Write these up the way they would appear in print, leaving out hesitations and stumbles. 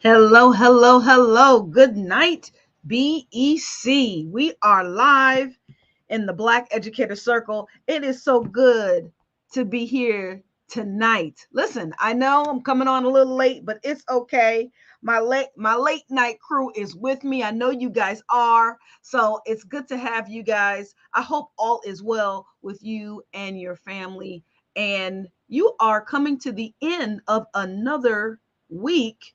Hello, hello, hello. Good night, BEC. We are live in the Black Educator Circle. It is so good to be here tonight. Listen, I know I'm coming on a little late, but it's okay. My late night crew is with me. I know you guys are. So it's good to have you guys. I hope all is well with you and your family. And you are coming to the end of another week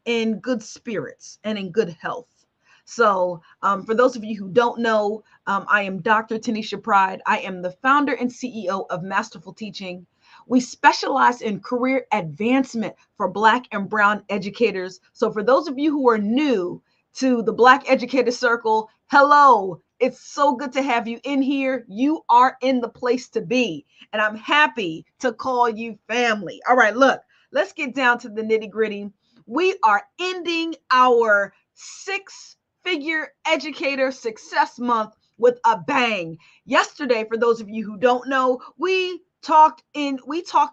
in good spirits and in good health. So, for those of you who don't know, I am Dr. Tanisha Pride. I am the founder and CEO of Masterful Teaching. We specialize in career advancement for Black and Brown educators. So, for those of you who are new to the Black Educator Circle, hello. It's so good to have you in here. You are in the place to be, and I'm happy to call you family. All right, look, let's get down to the nitty gritty. We are ending our six-figure educator success month with a bang. Yesterday, for those of you who don't know, we talked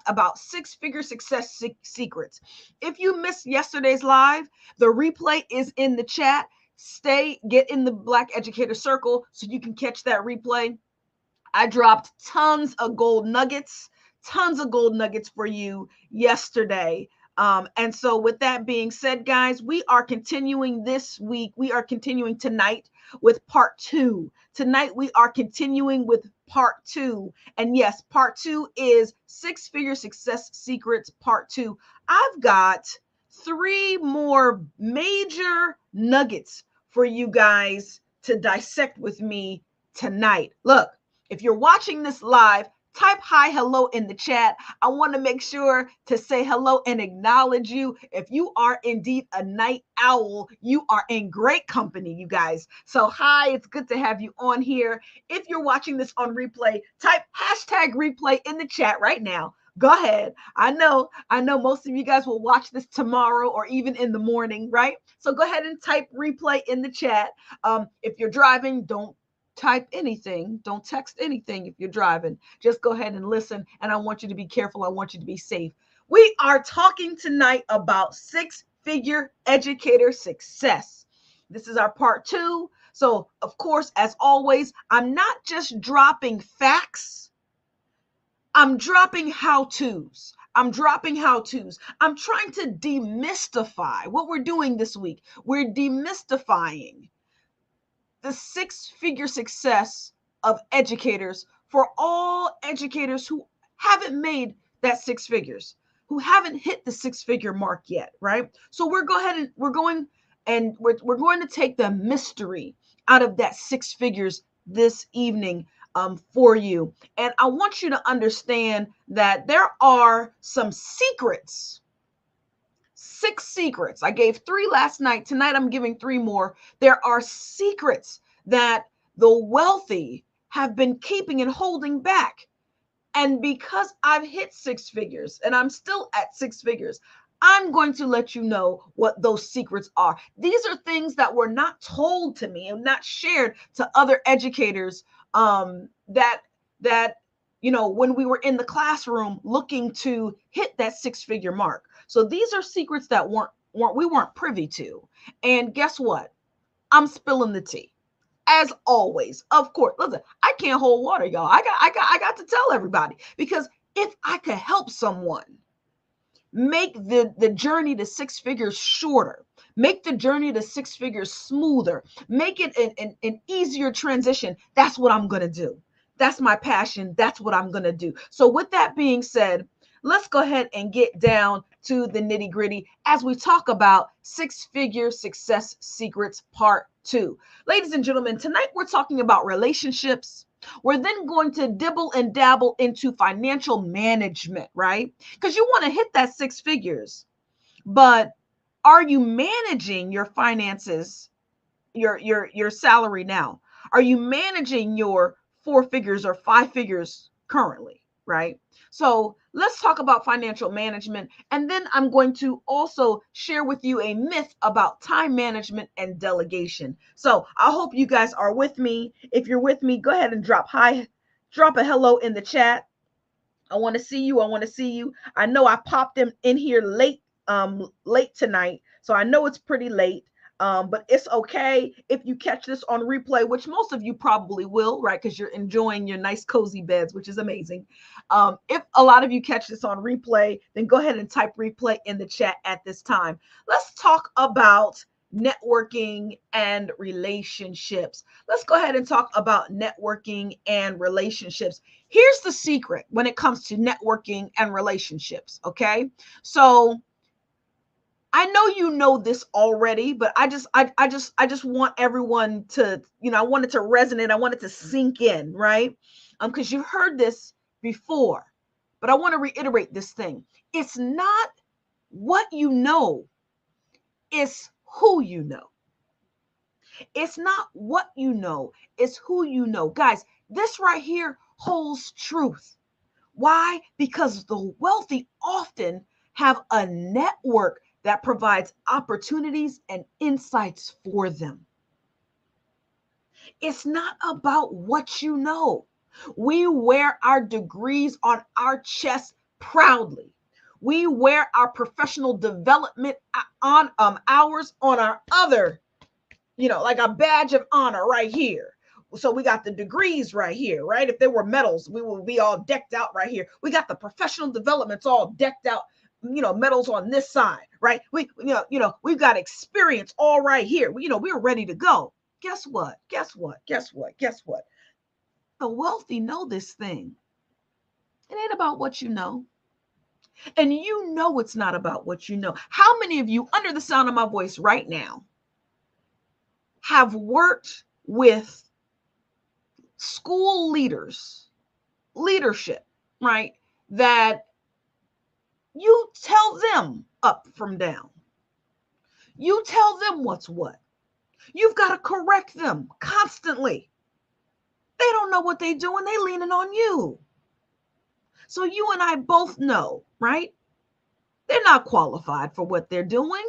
about six-figure success secrets. If you missed yesterday's live, the replay is in the chat. Get in the Black Educator Circle so you can catch that replay. I dropped tons of gold nuggets for you yesterday. And so, with that being said, guys, we are continuing this week. We are continuing tonight with part two. Tonight, we are continuing with part two. And yes, part two is Six Figure Success Secrets, part two. I've got three more major nuggets for you guys to dissect with me tonight. Look, if you're watching this live, type hi, hello in the chat. I want to make sure to say hello and acknowledge you. If you are indeed a night owl, you are in great company, you guys. So, hi, it's good to have you on here. If you're watching this on replay, type hashtag replay in the chat right now. Go ahead. I know most of you guys will watch this tomorrow or even in the morning, right? So go ahead and type replay in the chat. If you're driving, don't type anything. Don't text anything if you're driving. Just go ahead and listen. And I want you to be careful. I want you to be safe. We are talking tonight about six-figure educator success. This is our part two. So, of course, as always, I'm not just dropping facts, I'm dropping how-tos. I'm dropping how-tos. I'm trying to demystify what we're doing this week. We're demystifying the six-figure success of educators for all educators who haven't made that six figures, who haven't hit the six-figure mark yet, right? So we're going to take the mystery out of that six figures this evening for you. And I want you to understand that there are some secrets. Six secrets. I gave three last night. Tonight I'm giving three more. There are secrets that the wealthy have been keeping and holding back. And because I've hit six figures and I'm still at six figures, I'm going to let you know what those secrets are. These are things that were not told to me and not shared to other educators, that when we were in the classroom looking to hit that six-figure mark. So these are secrets that we weren't privy to. And guess what? I'm spilling the tea. As always, of course. Listen, I can't hold water, y'all. I got to tell everybody, because if I could help someone make the journey to six figures shorter, make the journey to six figures smoother, make it an easier transition, that's what I'm going to do. That's my passion. That's what I'm going to do. So with that being said, let's go ahead and get down to the nitty gritty as we talk about six-figure success secrets part two. Ladies and gentlemen, tonight we're talking about relationships. We're then going to dibble and dabble into financial management, right? Because you want to hit that six figures, but are you managing your finances, your salary now? Are you managing your four figures or five figures currently, right? So let's talk about financial management. And then I'm going to also share with you a myth about time management and delegation. So I hope you guys are with me. If you're with me, go ahead and drop a hello in the chat. I want to see you. I want to see you. I know I popped them in here late tonight. So I know it's pretty late. But it's okay if you catch this on replay, which most of you probably will, right? Because you're enjoying your nice cozy beds, which is amazing. If a lot of you catch this on replay, then go ahead and type replay in the chat at this time. Let's talk about networking and relationships. Let's go ahead and talk about networking and relationships. Here's the secret when it comes to networking and relationships, okay? So I know you know this already, but I just want everyone to, I want it to resonate. I want it to sink in, right? Because you've heard this before, but I want to reiterate this thing. It's not what you know, it's who you know. It's not what you know, it's who you know. Guys, this right here holds truth. Why? Because the wealthy often have a network that provides opportunities and insights for them. It's not about what you know. We wear our degrees on our chest proudly. We wear our professional development on hours on our other, like a badge of honor right here. So we got the degrees right here, right? If there were medals, we would be all decked out right here. We got the professional developments all decked out, medals on this side, right? We've got experience all right here. We're ready to go. Guess what? The wealthy know this thing. It ain't about what you know. And you know it's not about what you know. How many of you, under the sound of my voice right now, have worked with school leadership, right? That you tell them up from down. You tell them what's what. You've got to correct them constantly. They don't know what they're doing. They leaning on you. So you and I both know, right? They're not qualified for what they're doing.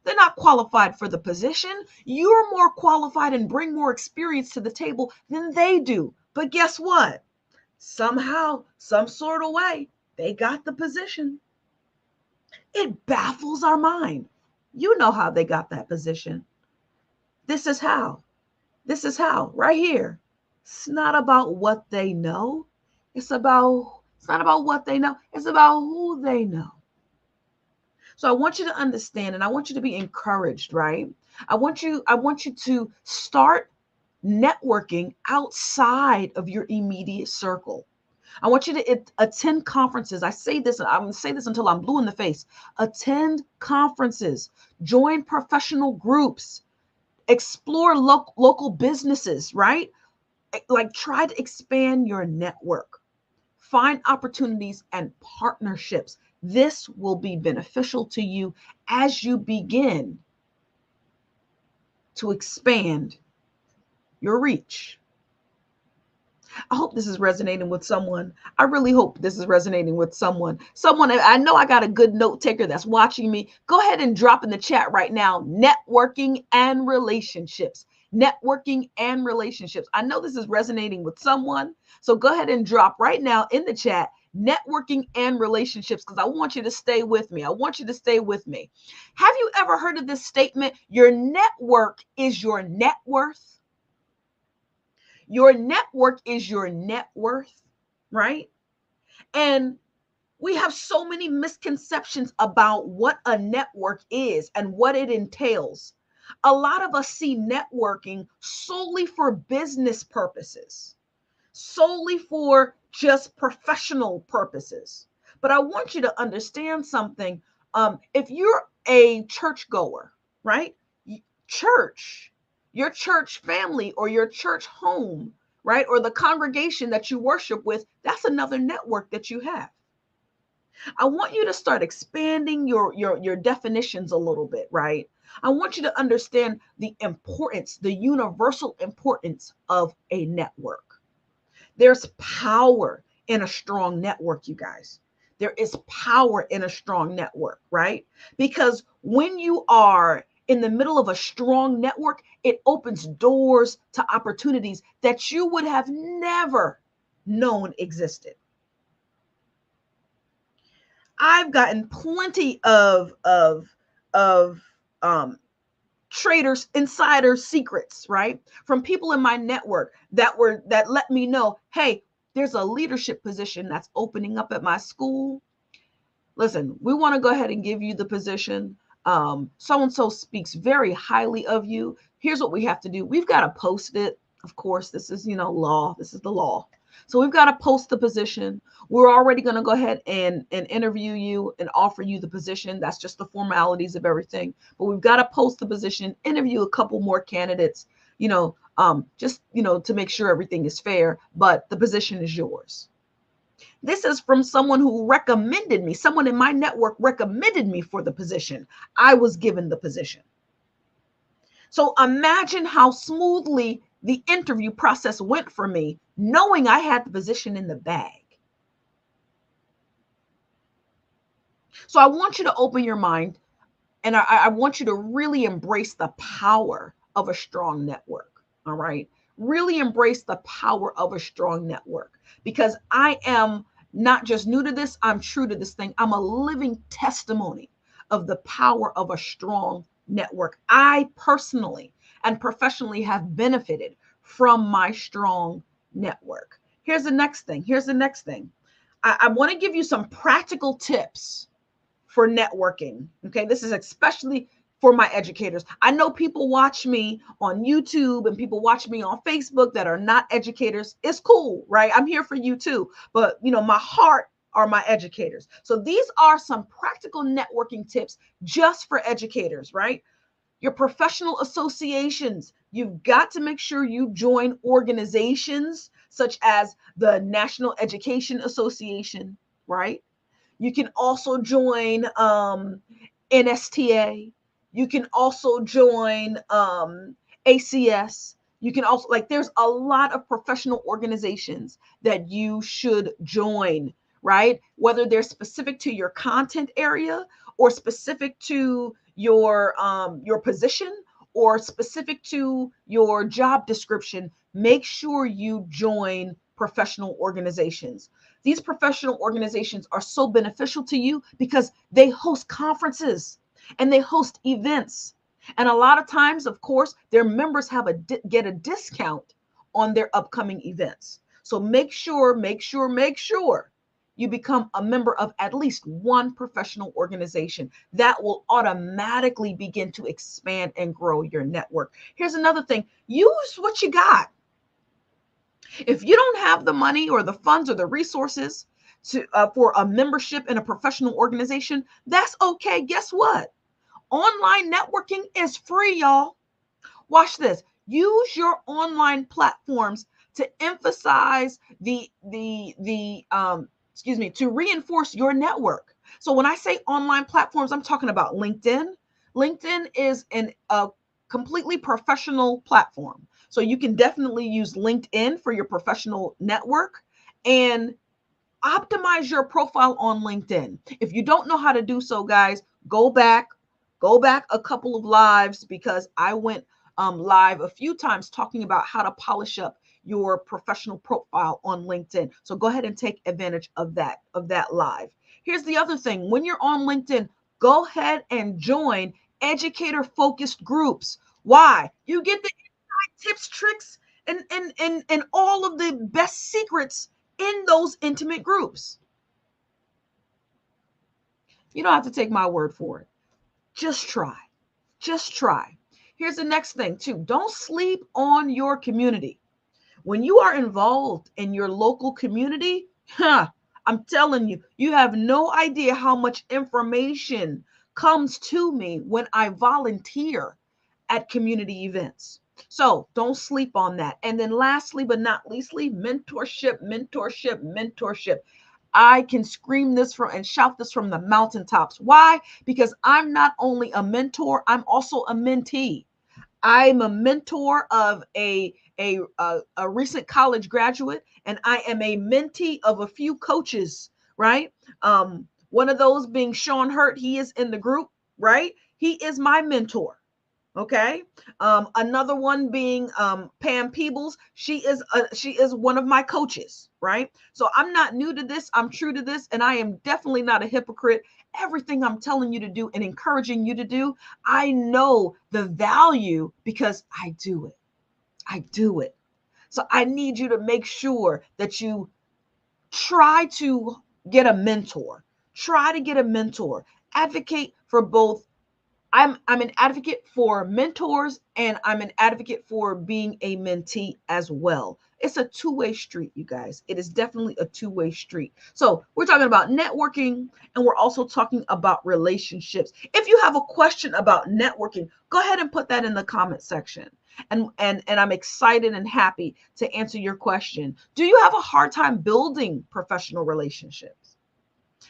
They're not qualified for the position. You're more qualified and bring more experience to the table than they do. But guess what? Somehow, some sort of way, they got the position. It baffles our mind. You know how they got that position. This is how. Right here. It's not about what they know. It's not about what they know. It's about who they know. So I want you to understand, and I want you to be encouraged, right? I want you to start networking outside of your immediate circle. I want you to attend conferences. I say this, I'm going to say this until I'm blue in the face. Attend conferences, join professional groups, explore local businesses, right? Like try to expand your network. Find opportunities and partnerships. This will be beneficial to you as you begin to expand your reach. I hope this is resonating with someone. I really hope this is resonating with someone. I know I got a good note taker that's watching me. Go ahead and drop in the chat right now, networking and relationships. Networking and relationships. I know this is resonating with someone. So go ahead and drop right now in the chat, networking and relationships, because I want you to stay with me. Have you ever heard of this statement? Your network is your net worth. Your network is your net worth, right? And we have so many misconceptions about what a network is and what it entails. A lot of us see networking solely for business purposes, solely for just professional purposes. But I want you to understand something. If you're a churchgoer, right? Your church family or your church home, right? Or the congregation that you worship with, that's another network that you have. I want you to start expanding your definitions a little bit, right? I want you to understand the importance, the universal importance of a network. There's power in a strong network, you guys. There is power in a strong network, right? Because when you are in the middle of a strong network, it opens doors to opportunities that you would have never known existed. I've gotten plenty of traders, insider secrets, right? From people in my network that let me know, hey, there's a leadership position that's opening up at my school. Listen, we want to go ahead and give you the position. So-and-so speaks very highly of you. Here's what we have to do. We've got to post it. Of course, this is, law. This is the law. So we've got to post the position. We're already going to go ahead and interview you and offer you the position. That's just the formalities of everything. But we've got to post the position, interview a couple more candidates, just, to make sure everything is fair. But the position is yours. This is from someone who recommended me. Someone in my network recommended me for the position. I was given the position. So imagine how smoothly the interview process went for me, knowing I had the position in the bag. So I want you to open your mind, and I want you to really embrace the power of a strong network. All right. Really embrace the power of a strong network, because I am not just new to this, I'm true to this thing. I'm a living testimony of the power of a strong network. I personally and professionally have benefited from my strong network. Here's the next thing. I want to give you some practical tips for networking. Okay, this is especially for my educators. I know people watch me on YouTube and people watch me on Facebook that are not educators. It's cool, right? I'm here for you too. But, my heart are my educators. So these are some practical networking tips just for educators, right? Your professional associations. You've got to make sure you join organizations such as the National Education Association, right? You can also join NSTA. You can also join ACS. You can also, there's a lot of professional organizations that you should join, right? Whether they're specific to your content area or specific to your position or specific to your job description, make sure you join professional organizations. These professional organizations are so beneficial to you because they host conferences and they host events. And a lot of times, of course, their members get a discount on their upcoming events. So make sure you become a member of at least one professional organization. That will automatically begin to expand and grow your network. Here's another thing. Use what you got. If you don't have the money or the funds or the resources for a membership in a professional organization, that's okay. Guess what? Online networking is free, y'all. Watch this. Use your online platforms to emphasize to reinforce your network. So when I say online platforms, I'm talking about LinkedIn. LinkedIn is a completely professional platform. So you can definitely use LinkedIn for your professional network and optimize your profile on LinkedIn. If you don't know how to do so, guys, go back a couple of lives, because I went live a few times talking about how to polish up your professional profile on LinkedIn. So go ahead and take advantage of that live. Here's the other thing. When you're on LinkedIn, go ahead and join educator focused groups. Why? You get the inside tips, tricks, and all of the best secrets in those intimate groups. You don't have to take my word for it. Just try. Here's the next thing too. Don't sleep on your community. When you are involved in your local community, I'm telling you, you have no idea how much information comes to me when I volunteer at community events. So don't sleep on that. And then lastly, but not leastly, mentorship. I can scream this and shout this from the mountaintops. Why? Because I'm not only a mentor, I'm also a mentee. I'm a mentor of a recent college graduate, and I am a mentee of a few coaches, right? One of those being Sean Hurt. He is in the group, right? He is my mentor. Okay. Another one being Pam Peebles. She is one of my coaches, right? So I'm not new to this. I'm true to this, and I am definitely not a hypocrite. Everything I'm telling you to do and encouraging you to do, I know the value because I do it. I do it. So I need you to make sure that you try to get a mentor. Try to get a mentor. Advocate for both. I'm an advocate for mentors, and I'm an advocate for being a mentee as well. It's a two-way street, you guys. It is definitely a two-way street. So we're talking about networking, and we're also talking about relationships. If you have a question about networking, go ahead and put that in the comment section. And I'm excited and happy to answer your question. Do you have a hard time building professional relationships?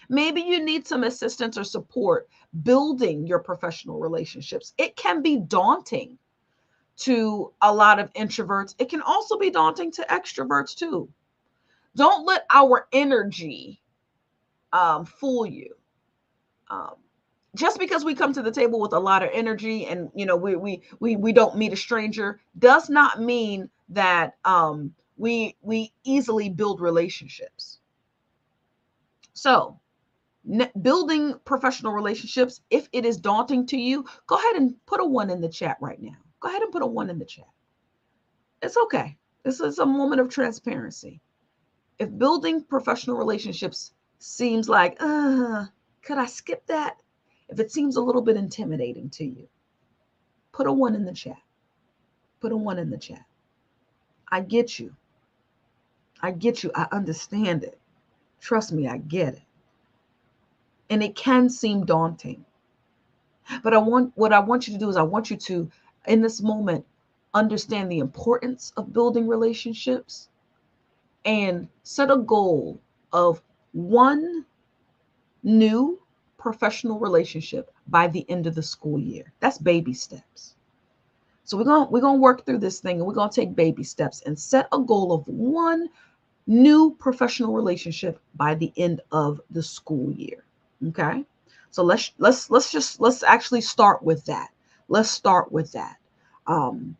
Maybe you need some assistance or support building your professional relationships. It can be daunting to a lot of introverts. It can also be daunting to extroverts too. Don't let our energy fool you. Um, just because we come to the table with a lot of energy and we don't meet a stranger does not mean that we easily build relationships. So building professional relationships, if it is daunting to you, go ahead and put a 1 in the chat right now. Go ahead and put a 1 in the chat. It's okay. This is a moment of transparency. If building professional relationships seems like, could I skip that? If it seems a little bit intimidating to you, put a 1 in the chat. Put a 1 in the chat. I get you. I get you. I understand it. Trust me, I get it. And it can seem daunting. But what I want you to do is I want you to, in this moment, understand the importance of building relationships and set a goal of one new professional relationship by the end of the school year. That's baby steps. So we're gonna work through this thing and we're gonna take baby steps and set a goal of one new professional relationship by the end of the school year. Okay. So let's actually start with that. Let's start with that. Um,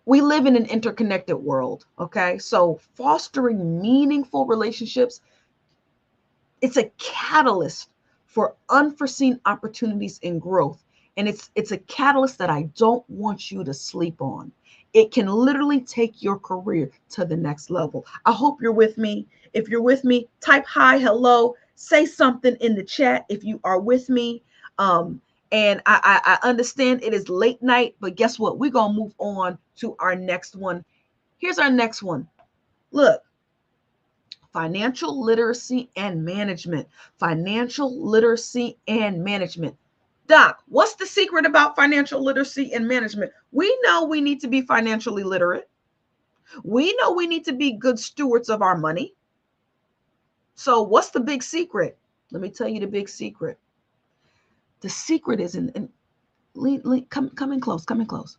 we live in an interconnected world. Okay. So fostering meaningful relationships, it's a catalyst for unforeseen opportunities and growth. And it's a catalyst that I don't want you to sleep on. It can literally take your career to the next level. I hope you're with me. If you're with me, type hi, hello, say something in the chat if you are with me. And I understand it is late night, but guess what? We're going to move on to our next one. Here's our next one. Look, financial literacy and management. Financial literacy and management. Doc, what's the secret about financial literacy and management? We know we need to be financially literate. We know we need to be good stewards of our money. So, what's the big secret? Let me tell you the big secret. The secret is come in close, come in close.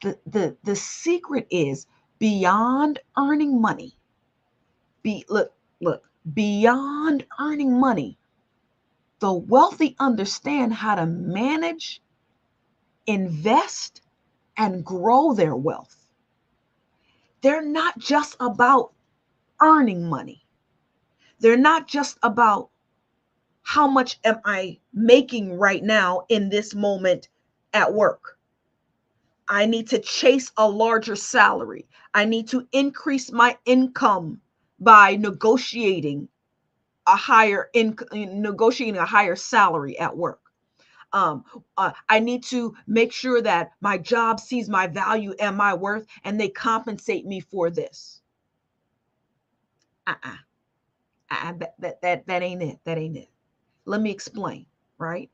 The secret is beyond earning money. Look, beyond earning money. The wealthy understand how to manage, invest, and grow their wealth. They're not just about earning money. They're not just about how much am I making right now in this moment at work. I need to chase a larger salary. I need to increase my income by negotiating a higher salary at work. I need to make sure that my job sees my value and my worth, and they compensate me for this. That ain't it. That ain't it. Let me explain, right?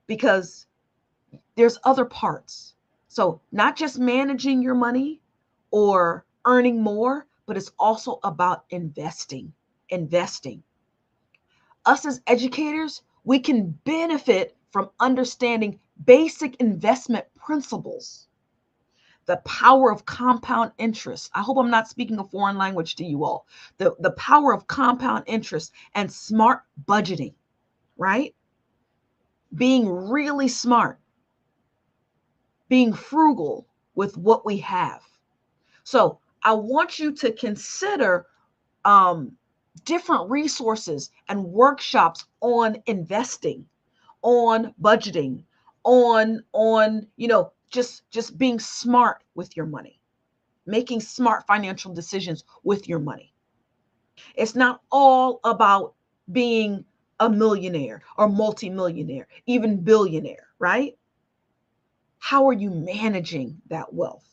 Because there's other parts. So not just managing your money or earning more, but it's also about investing. Us as educators, we can benefit from understanding basic investment principles. The power of compound interest. I hope I'm not speaking a foreign language to you all. The power of compound interest and smart budgeting, right? Being really smart. being frugal with what we have. So I want you to consider different resources and workshops on investing, on budgeting, on just being smart with your money, making smart financial decisions with your money. It's not all about being a millionaire or multimillionaire, even billionaire, right? How are you managing that wealth?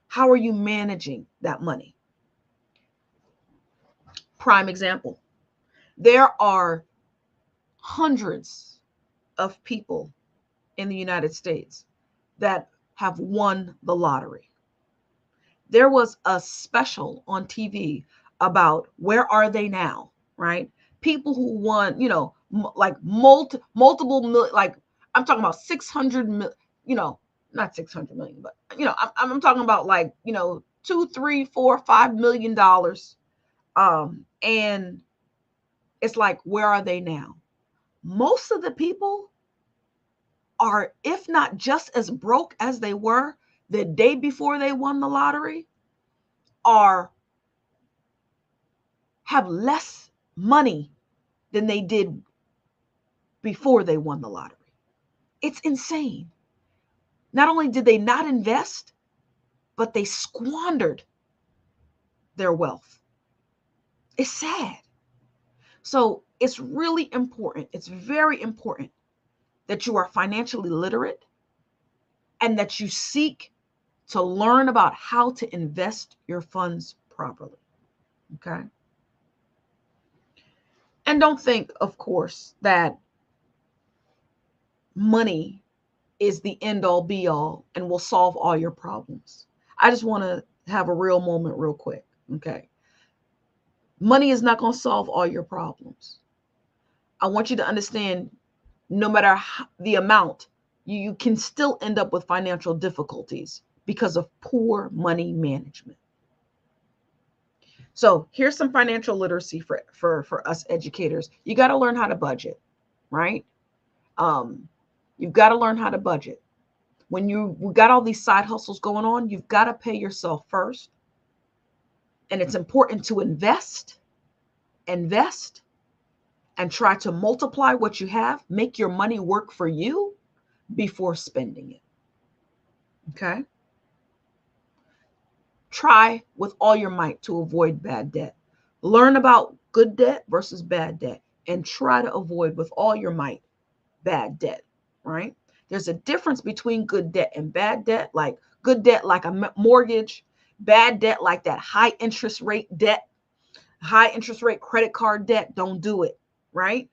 How are you managing that money? Prime example. There are hundreds of people in the United States that have won the lottery. There was a special on TV about where are they now, right? People who won, like multiple, like I'm talking about 600 million, not 600 million, but I'm talking about like, 2, 3, 4, $5 million. And it's like, where are they now? Most of the people are, if not just as broke as they were the day before they won the lottery, are have less money than they did before they won the lottery. It's insane. Not only did they not invest, but they squandered their wealth. It's sad. So it's really important. It's very important that you are financially literate and that you seek to learn about how to invest your funds properly. Okay. And don't think, of course, that money is the end all be all and will solve all your problems. I just want to have a real moment real quick. Okay. Money is not going to solve all your problems. I want you to understand, no matter the amount, you can still end up with financial difficulties because of poor money management. So here's some financial literacy for us educators. You got to learn how to budget, right? You've got to learn how to budget. When you've got all these side hustles going on, you've got to pay yourself first. And it's important to invest, and try to multiply what you have, make your money work for you before spending it. Okay? Try with all your might to avoid bad debt. Learn about good debt versus bad debt and try to avoid with all your might bad debt, right? There's a difference between good debt and bad debt, like good debt like a mortgage, bad debt like that high interest rate debt, high interest rate credit card debt. Don't do it, right?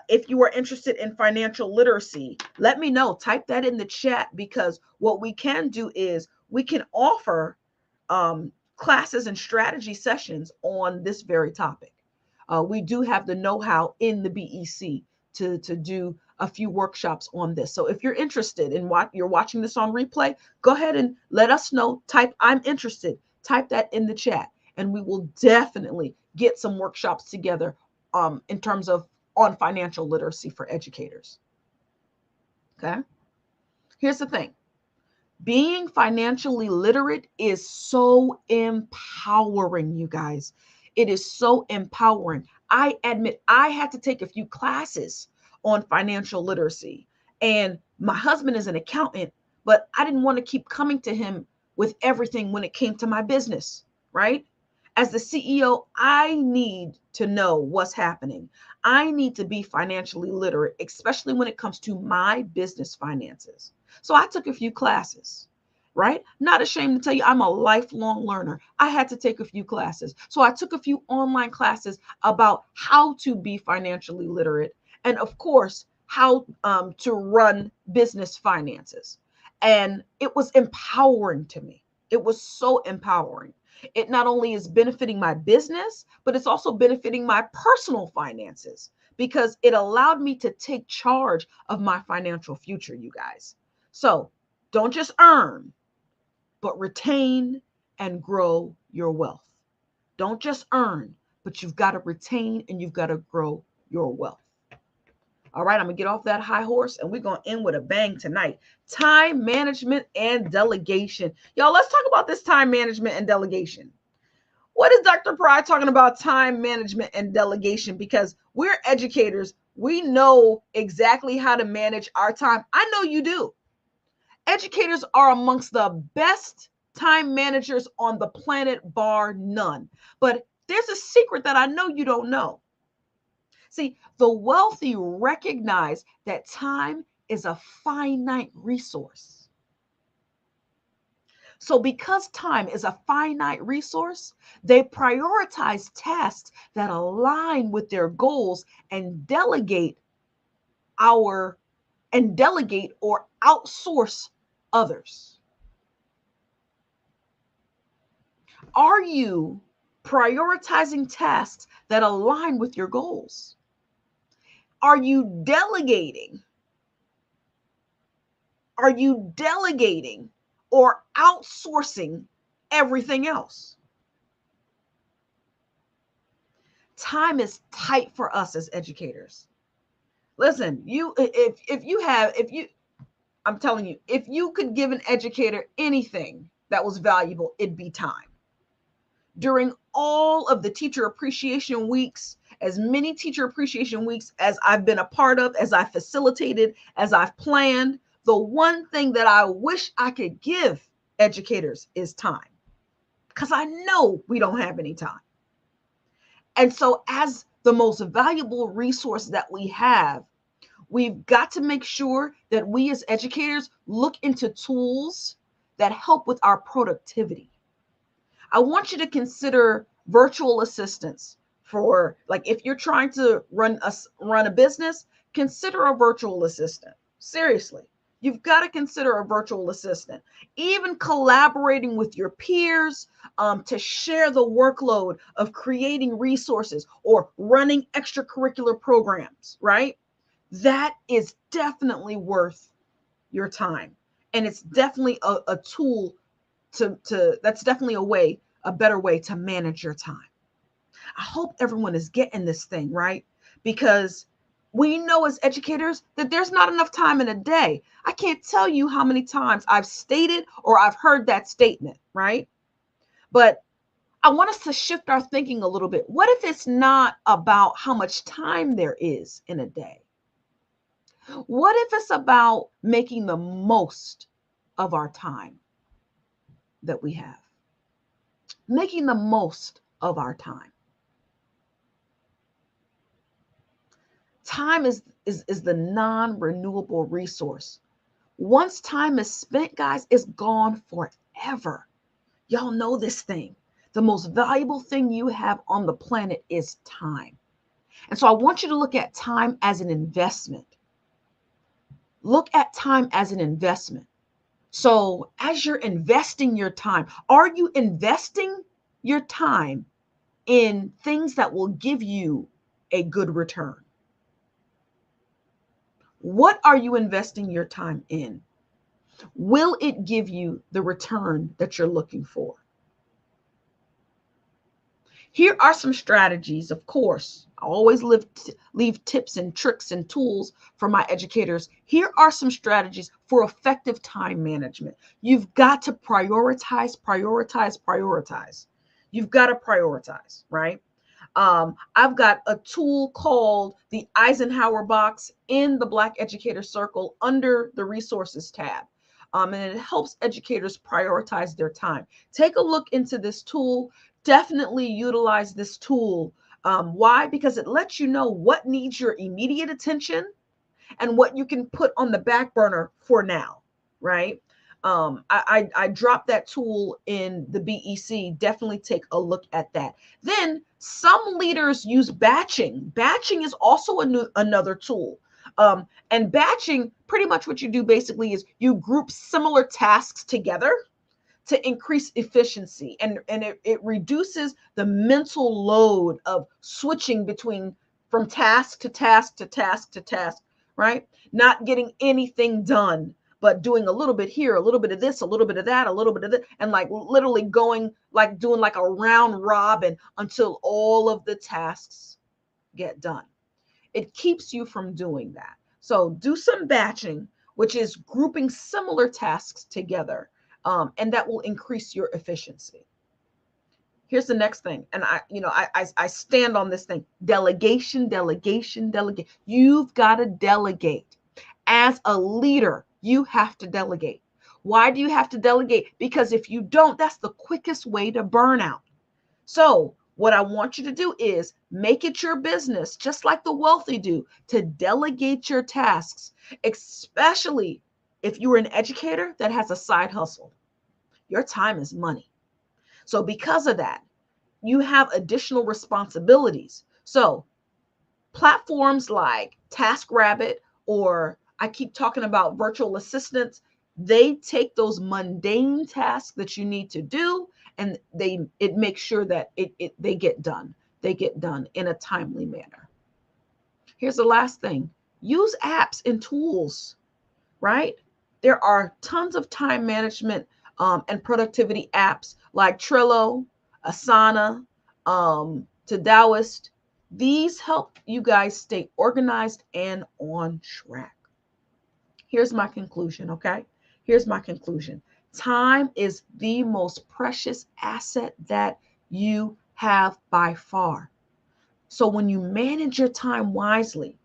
If you are interested in financial literacy, let me know. Type that in the chat, because what we can do is we can offer classes and strategy sessions on this very topic. We do have the know-how in the BEC to do a few workshops on this. So if you're interested in what you're watching this on replay, go ahead and let us know. Type "I'm interested." Type that in the chat, and we will definitely get some workshops together in terms of on financial literacy for educators. Okay. Here's the thing. Being financially literate is so empowering, you guys. It is so empowering. I admit I had to take a few classes on financial literacy, and my husband is an accountant, but I didn't want to keep coming to him with everything when it came to my business, right? As the CEO, I need to know what's happening. I need to be financially literate, especially when it comes to my business finances. So I took a few classes, right? Not ashamed to tell you, I'm a lifelong learner. I had to take a few classes. So I took a few online classes about how to be financially literate, and of course, how to run business finances. And it was empowering to me. It was so empowering. It not only is benefiting my business, but it's also benefiting my personal finances, because it allowed me to take charge of my financial future, you guys. So don't just earn, but retain and grow your wealth. Don't just earn, but you've got to retain and you've got to grow your wealth. All right, I'm going to get off that high horse and we're going to end with a bang tonight. Time management and delegation. Y'all, let's talk about this time management and delegation. What is Dr. Pride talking about time management and delegation? Because we're educators. We know exactly how to manage our time. I know you do. Educators are amongst the best time managers on the planet, bar none. But there's a secret that I know you don't know. See, the wealthy recognize that time is a finite resource. So because time is a finite resource, they prioritize tasks that align with their goals and delegate or outsource others. Are you prioritizing tasks that align with your goals? Are you delegating? Are you delegating or outsourcing everything else? Time is tight for us as educators. Listen, I'm telling you, if you could give an educator anything that was valuable, it'd be time. During all of the teacher appreciation weeks, as many teacher appreciation weeks as I've been a part of, as I facilitated, as I've planned, the one thing that I wish I could give educators is time, because I know we don't have any time. And so as the most valuable resource that we have, we've got to make sure that we as educators look into tools that help with our productivity. I want you to consider virtual assistants for, like, if you're trying to run a business, consider a virtual assistant. Seriously, you've got to consider a virtual assistant. Even collaborating with your peers to share the workload of creating resources or running extracurricular programs, right? That is definitely worth your time. And it's definitely a tool that's definitely a better way to manage your time. I hope everyone is getting this thing, right? Because we know as educators that there's not enough time in a day. I can't tell you how many times I've stated or I've heard that statement, right? But I want us to shift our thinking a little bit. What if it's not about how much time there is in a day? What if it's about making the most of our time that we have? Making the most of our time. Time is the non-renewable resource. Once time is spent, guys, it's gone forever. Y'all know this thing. The most valuable thing you have on the planet is time. And so I want you to look at time as an investment. Look at time as an investment. So as you're investing your time, are you investing your time in things that will give you a good return? What are you investing your time in? Will it give you the return that you're looking for? Here are some strategies. Of course, I always leave tips and tricks and tools for my educators. Here are some strategies for effective time management. You've got to prioritize. You've got to prioritize, right? I've got a tool called the Eisenhower box in the Black Educator Circle under the resources tab. And it helps educators prioritize their time. Take a look into this tool. Definitely utilize this tool. Why? Because it lets you know what needs your immediate attention and what you can put on the back burner for now, right? I dropped that tool in the BEC. Definitely take a look at that. Then some leaders use batching. Batching is also another tool. And batching, pretty much what you do basically is you group similar tasks together to increase efficiency, and it reduces the mental load of switching from task to task to task to task, right? Not getting anything done, but doing a little bit here, a little bit of this, a little bit of that, a little bit of this, and like literally doing a round robin until all of the tasks get done. It keeps you from doing that. So do some batching, which is grouping similar tasks together, and that will increase your efficiency. Here's the next thing, and I stand on this thing: delegation, delegation, delegate. You've got to delegate. As a leader, you have to delegate. Why do you have to delegate? Because if you don't, that's the quickest way to burn out. So what I want you to do is make it your business, just like the wealthy do, to delegate your tasks, especially if you're an educator that has a side hustle. Your time is money. So because of that, you have additional responsibilities. So platforms like TaskRabbit, or I keep talking about virtual assistants, they take those mundane tasks that you need to do, and it makes sure that they get done. They get done in a timely manner. Here's the last thing: use apps and tools, right? There are tons of time management and productivity apps like Trello, Asana, Todoist. These help you guys stay organized and on track. Here's my conclusion, okay? Here's my conclusion. Time is the most precious asset that you have by far. So when you manage your time wisely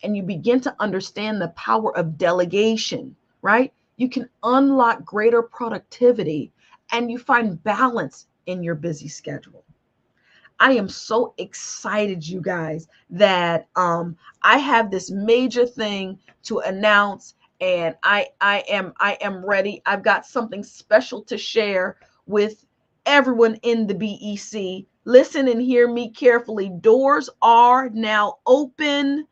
and you begin to understand the power of delegation, right? You can unlock greater productivity and you find balance in your busy schedule. I am so excited, you guys, that I have this major thing to announce, and I am ready. I've got something special to share with everyone in the BEC. Listen and hear me carefully. Doors are now open.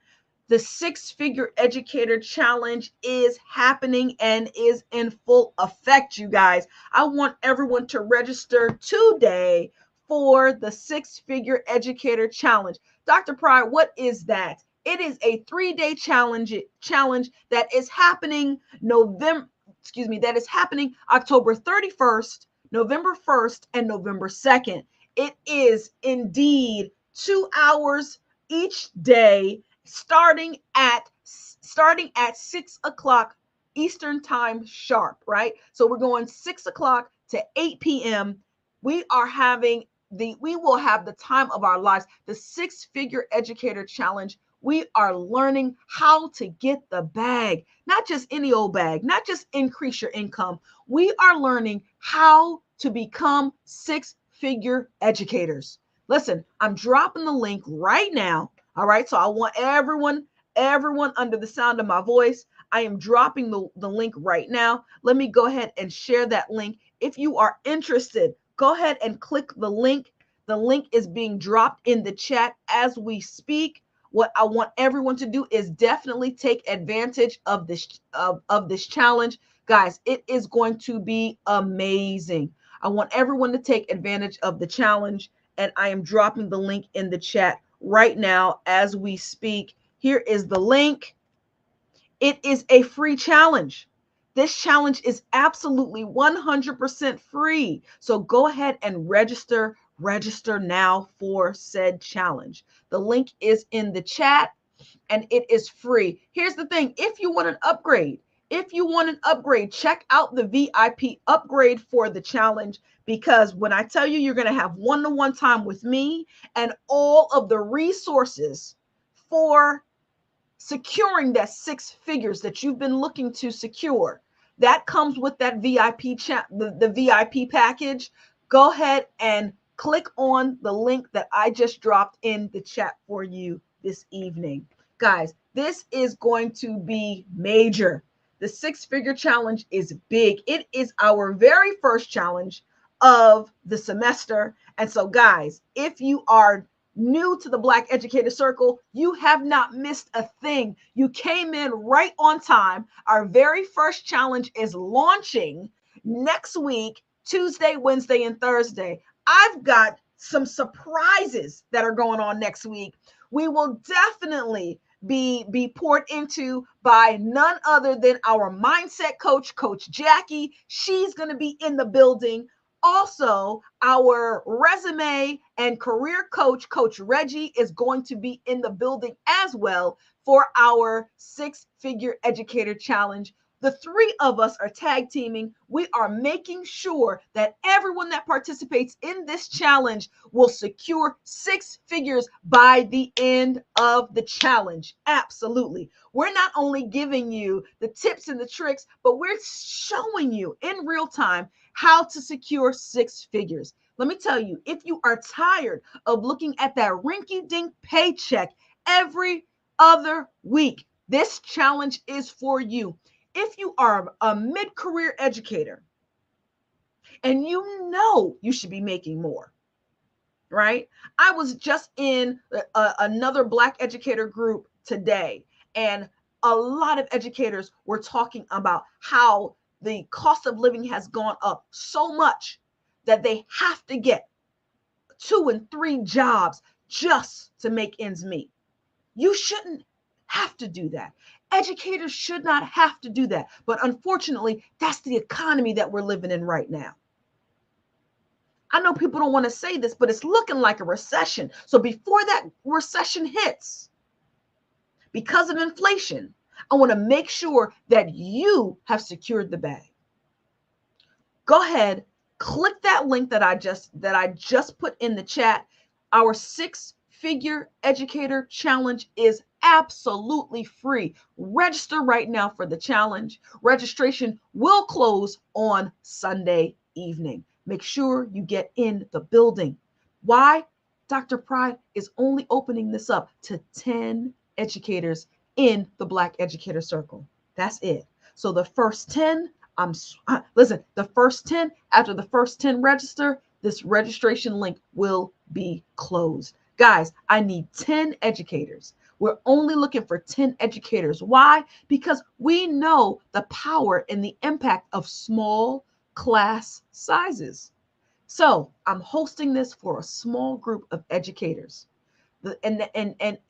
The Six-Figure Educator Challenge is happening and is in full effect, you guys. I want everyone to register today for the Six-Figure Educator Challenge. Dr. Pryor, what is that? It is a 3-day challenge that is happening that is happening October 31st, November 1st, and November 2nd. It is indeed 2 hours each day, starting at 6 o'clock Eastern time sharp, right? So we're going 6 o'clock to 8 p.m. We will have the time of our lives. The Six-Figure Educator Challenge. We are learning how to get the bag, not just any old bag, not just increase your income. We are learning how to become six-figure educators. Listen, I'm dropping the link right now. All right. So I want everyone under the sound of my voice, I am dropping the link right now. Let me go ahead and share that link. If you are interested, go ahead and click the link. The link is being dropped in the chat as we speak. What I want everyone to do is definitely take advantage of this challenge. Guys, it is going to be amazing. I want everyone to take advantage of the challenge, and I am dropping the link in the chat right now as we speak. Here is the link. It is a free challenge. This challenge is absolutely 100% free. So go ahead and register now for said challenge. The link is in the chat and it is free. Here's the thing: if you want an upgrade, check out the VIP upgrade for the challenge, because when I tell you you're going to have one-to-one time with me and all of the resources for securing that 6 figures that you've been looking to secure, that comes with that VIP the VIP package. Go ahead and click on the link that I just dropped in the chat for you this evening. Guys, this is going to be major. The Six-Figure Challenge is big. It is our very first challenge of the semester. And so, guys, if you are new to the Black Educator Circle, you have not missed a thing. You came in right on time. Our very first challenge is launching next week, Tuesday, Wednesday, and Thursday. I've got some surprises that are going on next week. We will definitely be poured into by none other than our mindset coach, Coach Jackie. She's going to be in the building. Also, our resume and career coach, Coach Reggie, is going to be in the building as well for our 6-figure educator challenge. The three of us are tag teaming. We are making sure that everyone that participates in this challenge will secure 6 figures by the end of the challenge. Absolutely. We're not only giving you the tips and the tricks, but we're showing you in real time how to secure 6 figures. Let me tell you, if you are tired of looking at that rinky-dink paycheck every other week, this challenge is for you. If you are a mid-career educator and you know you should be making more, right? I was just in another Black educator group today, and a lot of educators were talking about how the cost of living has gone up so much that they have to get 2 and 3 jobs just to make ends meet. You shouldn't have to do that. Educators should not have to do that. But unfortunately, that's the economy that we're living in right now. I know people don't want to say this, but it's looking like a recession. So before that recession hits, because of inflation, I want to make sure that you have secured the bag. Go ahead, click that link that I just put in the chat. Our 6-figure educator challenge is absolutely free. Register right now for the challenge. Registration will close on Sunday evening. Make sure you get in the building. Why? Dr. Pride is only opening this up to 10 educators in the Black Educator Circle. That's it. So the first 10, listen, the first 10, after the first 10 register, this registration link will be closed. Guys, I need 10 educators. We're only looking for 10 educators. Why? Because we know the power and the impact of small class sizes. So I'm hosting this for a small group of educators. And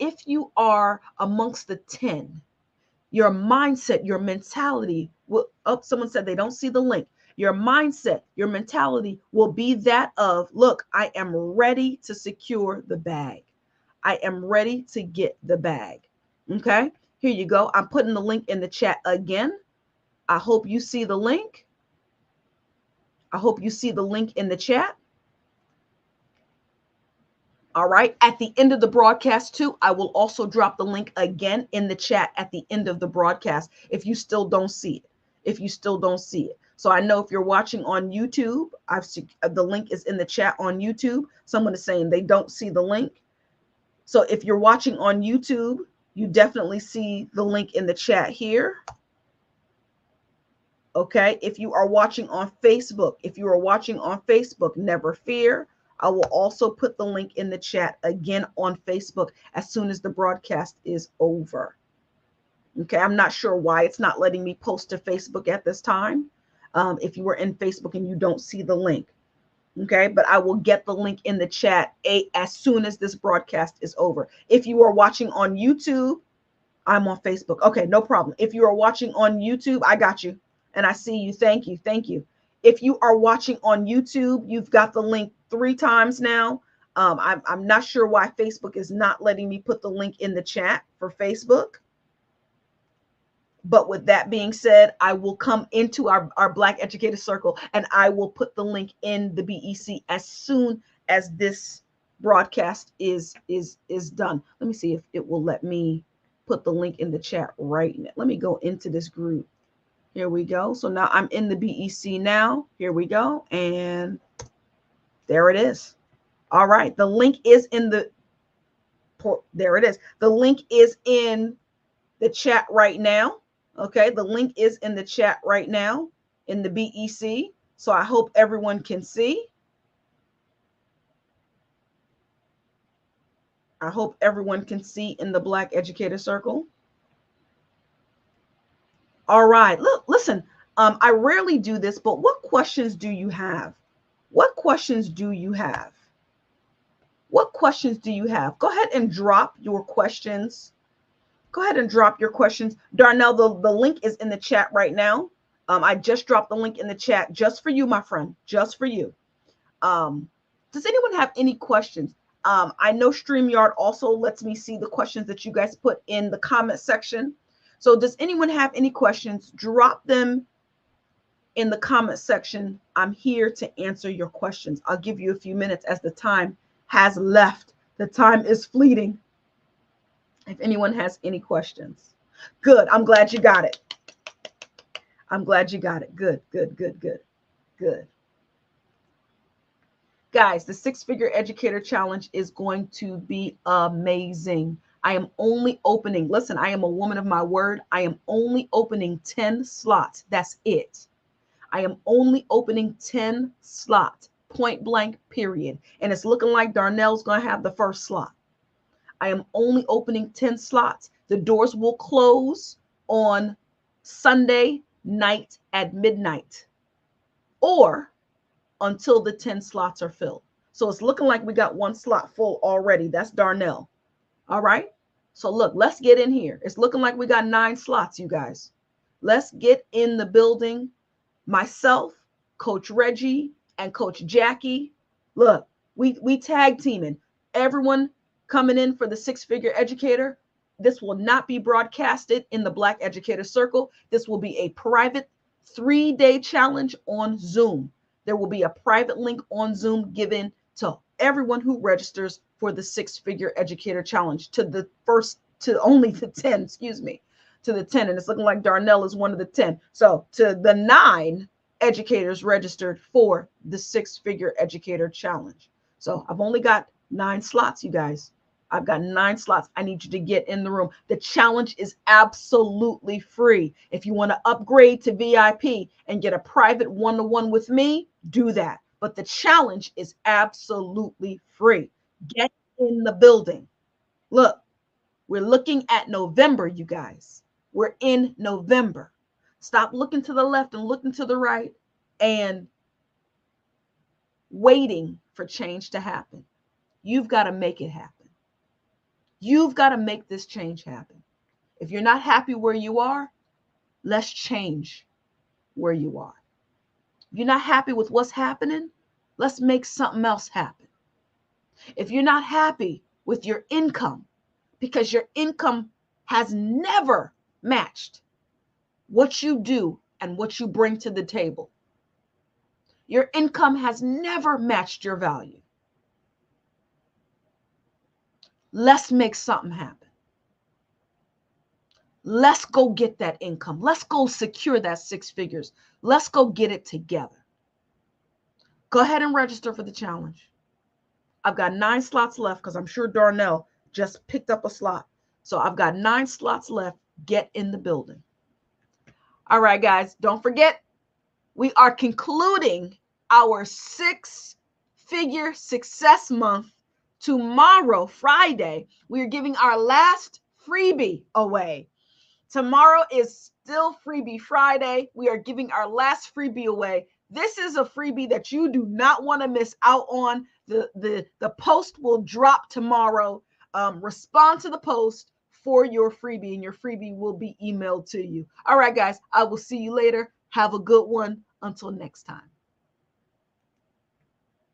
if you are amongst the 10, your mindset, your mentality will, someone said they don't see the link. Your mindset, your mentality will be that of, look, I am ready to secure the bag. I am ready to get the bag. Okay, here you go. I'm putting the link in the chat again. I hope you see the link. I hope you see the link in the chat. All right. At the end of the broadcast, too, I will also drop the link again in the chat at the end of the broadcast if you still don't see it. If you still don't see it. So I know if you're watching on YouTube, the link is in the chat on YouTube. Someone is saying they don't see the link. So if you're watching on YouTube, you definitely see the link in the chat here. Okay. If you are watching on Facebook, never fear. I will also put the link in the chat again on Facebook as soon as the broadcast is over. Okay, I'm not sure why it's not letting me post to Facebook at this time. If you were in Facebook and you don't see the link. Okay, but I will get the link in the chat as soon as this broadcast is over. If you are watching on YouTube, I'm on Facebook. Okay, no problem. If you are watching on YouTube, I got you. And I see you. Thank you. Thank you. If you are watching on YouTube, you've got the link 3 times now. I'm not sure why Facebook is not letting me put the link in the chat for Facebook. But with that being said, I will come into our Black Educator Circle and I will put the link in the BEC as soon as this broadcast is done. Let me see if it will let me put the link in the chat right now. Let me go into this group. Here we go. So now I'm in the BEC now. Here we go. And there it is. All right. The link is in there it is. The link is in the chat right now. Okay. The link is in the chat right now in the BEC. So I hope everyone can see. I hope everyone can see in the Black Educator Circle. All right. Look, listen, I rarely do this, but what questions do you have? What questions do you have? What questions do you have? Go ahead and drop your questions. Go ahead and drop your questions. Darnell, the link is in the chat right now. I just dropped the link in the chat just for you, my friend, just for you. Does anyone have any questions? I know StreamYard also lets me see the questions that you guys put in the comment section. So does anyone have any questions? Drop them in the comment section. I'm here to answer your questions. I'll give you a few minutes as the time has left. The time is fleeting. If anyone has any questions. Good. I'm glad you got it. I'm glad you got it. Good, good, good, good, good. Guys, the Six-Figure Educator Challenge is going to be amazing. I am only opening, listen, I am a woman of my word. I am only opening 10 slots. That's it. I am only opening 10 slots, point blank, period. And it's looking like Darnell's going to have the first slot. I am only opening 10 slots. The doors will close on Sunday night at midnight or until the 10 slots are filled. So it's looking like we got one slot full already. That's Darnell. All right. So look, let's get in here. It's looking like we got 9 slots, you guys. Let's get in the building. Myself, Coach Reggie, and Coach Jackie. Look, we tag teaming. Everyone coming in for the Six-Figure Educator. This will not be broadcasted in the Black Educator Circle. This will be a private 3-day challenge on Zoom. There will be a private link on Zoom given to everyone who registers for the Six-Figure Educator Challenge to only the 10, to the 10. And it's looking like Darnell is one of the 10. So to the 9 educators registered for the Six-Figure Educator Challenge. So I've only got 9 slots, you guys. I've got 9 slots. I need you to get in the room. The challenge is absolutely free. If you want to upgrade to VIP and get a private one-to-one with me, do that. But the challenge is absolutely free. Get in the building. Look, we're looking at November, you guys. We're in November. Stop looking to the left and looking to the right and waiting for change to happen. You've got to make it happen. You've got to make this change happen. If you're not happy where you are, let's change where you are. If you're not happy with what's happening, let's make something else happen. If you're not happy with your income, because your income has never matched what you do and what you bring to the table. Your income has never matched your value. Let's make something happen. Let's go get that income. Let's go secure that 6 figures. Let's go get it together. Go ahead and register for the challenge. I've got 9 slots left because I'm sure Darnell just picked up a slot. So I've got 9 slots left. Get in the building. All right, guys, don't forget, we are concluding our 6-figure success month. Tomorrow, Friday, we are giving our last freebie away. Tomorrow is still Freebie Friday. We are giving our last freebie away. This is a freebie that you do not want to miss out on. The post will drop tomorrow. Respond to the post for your freebie, and your freebie will be emailed to you. All right, guys, I will see you later. Have a good one. Until next time.